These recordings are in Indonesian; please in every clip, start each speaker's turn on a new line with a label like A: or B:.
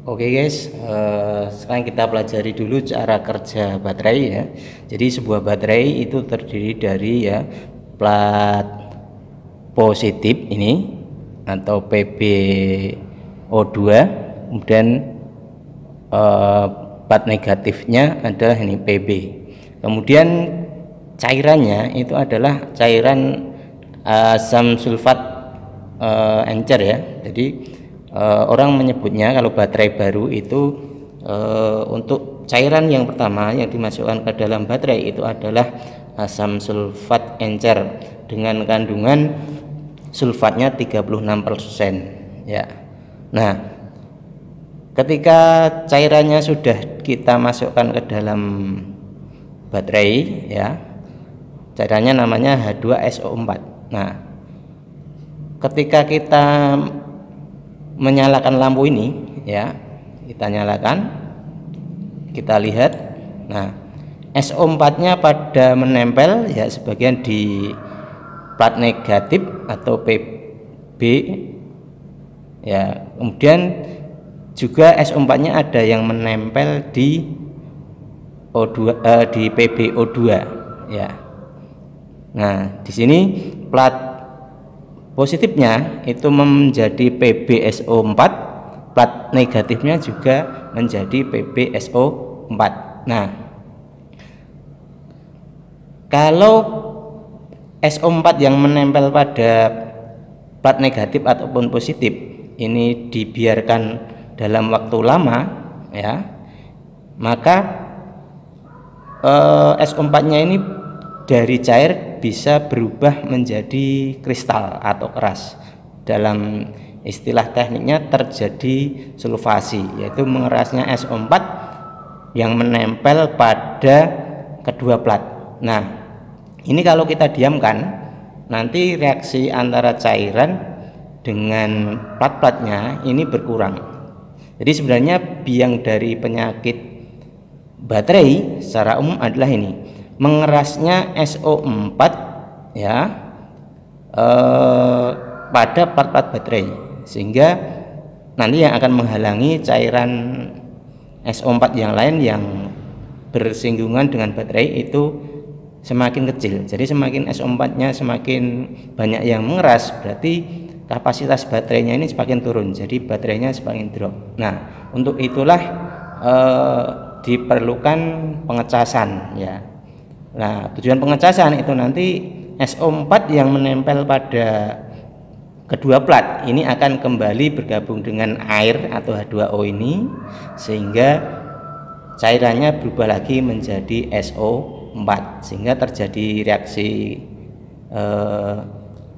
A: Oke guys, sekarang kita pelajari dulu cara kerja baterai ya. Jadi sebuah baterai itu terdiri dari ya plat positif ini atau PbO2, kemudian plat negatifnya adalah ini Pb. Kemudian cairannya itu adalah cairan asam sulfat encer ya. Jadi orang menyebutnya kalau baterai baru itu untuk cairan yang pertama yang dimasukkan ke dalam baterai itu adalah asam sulfat encer dengan kandungan sulfatnya 36% ya. Nah, ketika cairannya sudah kita masukkan ke dalam baterai ya, cairannya namanya H2SO4. Nah, ketika kita menyalakan lampu ini ya, kita nyalakan, kita lihat. Nah, SO4 nya pada menempel ya, sebagian di plat negatif atau PB ya, kemudian juga SO4 nya ada yang menempel di di PbO2 ya. Nah, di sini plat positifnya itu menjadi PbSO4, plat negatifnya juga menjadi PbSO4. Nah, kalau SO4 yang menempel pada plat negatif ataupun positif ini dibiarkan dalam waktu lama ya, maka SO4-nya ini dari cair bisa berubah menjadi kristal atau keras. Dalam istilah tekniknya terjadi sulfasi, yaitu mengerasnya SO4 yang menempel pada kedua plat. Nah, ini kalau kita diamkan, nanti reaksi antara cairan dengan plat-platnya ini berkurang. Jadi sebenarnya biang dari penyakit baterai secara umum adalah ini, mengerasnya SO4 ya pada plat-plat baterai, sehingga nanti yang akan menghalangi cairan SO4 yang lain yang bersinggungan dengan baterai itu semakin kecil. Jadi semakin SO4 nya semakin banyak yang mengeras, berarti kapasitas baterainya ini semakin turun, jadi baterainya semakin drop. Nah, untuk itulah diperlukan pengecasan ya. Nah, tujuan pengecasan itu nanti SO4 yang menempel pada kedua plat ini akan kembali bergabung dengan air atau H2O ini, sehingga cairannya berubah lagi menjadi SO4, sehingga terjadi reaksi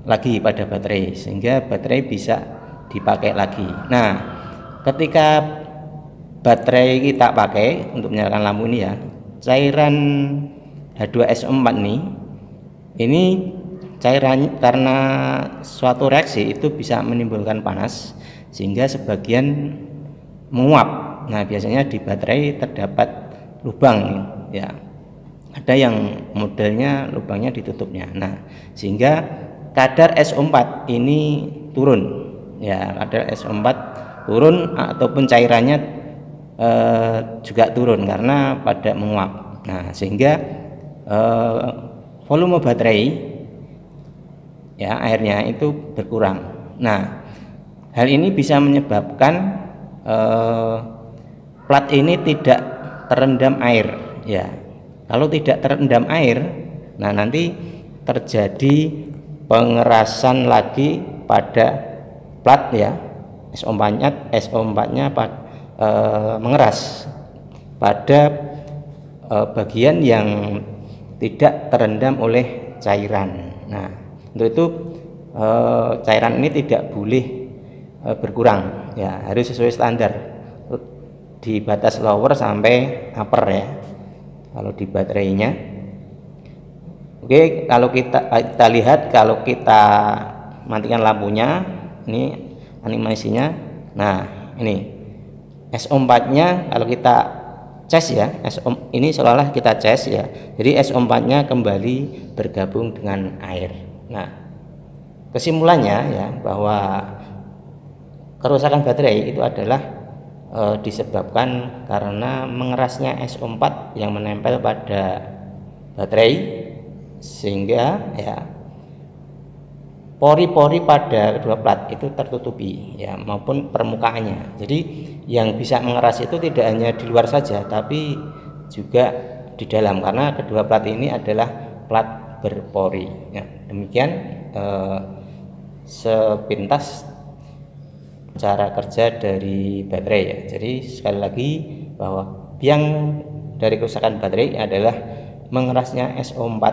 A: lagi pada baterai, sehingga baterai bisa dipakai lagi. Nah, ketika baterai kita pakai untuk menyalakan lampu ini ya, cairan H2SO4 ini cairan karena suatu reaksi itu bisa menimbulkan panas sehingga sebagian menguap. Nah, biasanya di baterai terdapat lubang ya, ada yang modelnya lubangnya ditutupnya. Nah, sehingga kadar SO4 ini turun ya, kadar SO4 turun ataupun cairannya juga turun karena pada menguap. Nah, sehingga volume baterai ya, airnya itu berkurang. Nah, hal ini bisa menyebabkan plat ini tidak terendam air ya. Kalau tidak terendam air, nah nanti terjadi pengerasan lagi pada plat ya, SO4-nya mengeras pada bagian yang tidak terendam oleh cairan. Nah, untuk itu cairan ini tidak boleh berkurang ya, harus sesuai standar di batas lower sampai upper ya kalau di baterainya. Oke, kalau kita lihat, kalau kita matikan lampunya, ini animasinya. Nah, ini SO4 nya kalau kita cas ya, ini seolah-olah kita cas ya, jadi SO4 nya kembali bergabung dengan air. Nah, kesimpulannya ya, bahwa kerusakan baterai itu adalah disebabkan karena mengerasnya SO4 yang menempel pada baterai, sehingga ya pori-pori pada kedua plat itu tertutupi ya, maupun permukaannya. Jadi yang bisa mengeras itu tidak hanya di luar saja, tapi juga di dalam, karena kedua plat ini adalah plat berpori ya. Demikian sepintas cara kerja dari baterai ya. Jadi sekali lagi bahwa biang dari kerusakan baterai adalah mengerasnya SO4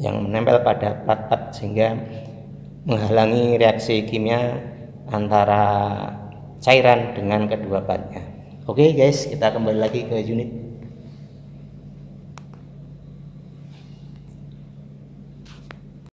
A: yang menempel pada plat-plat sehingga menghalangi reaksi kimia antara cairan dengan kedua platnya. Oke guys, kita kembali lagi ke unit.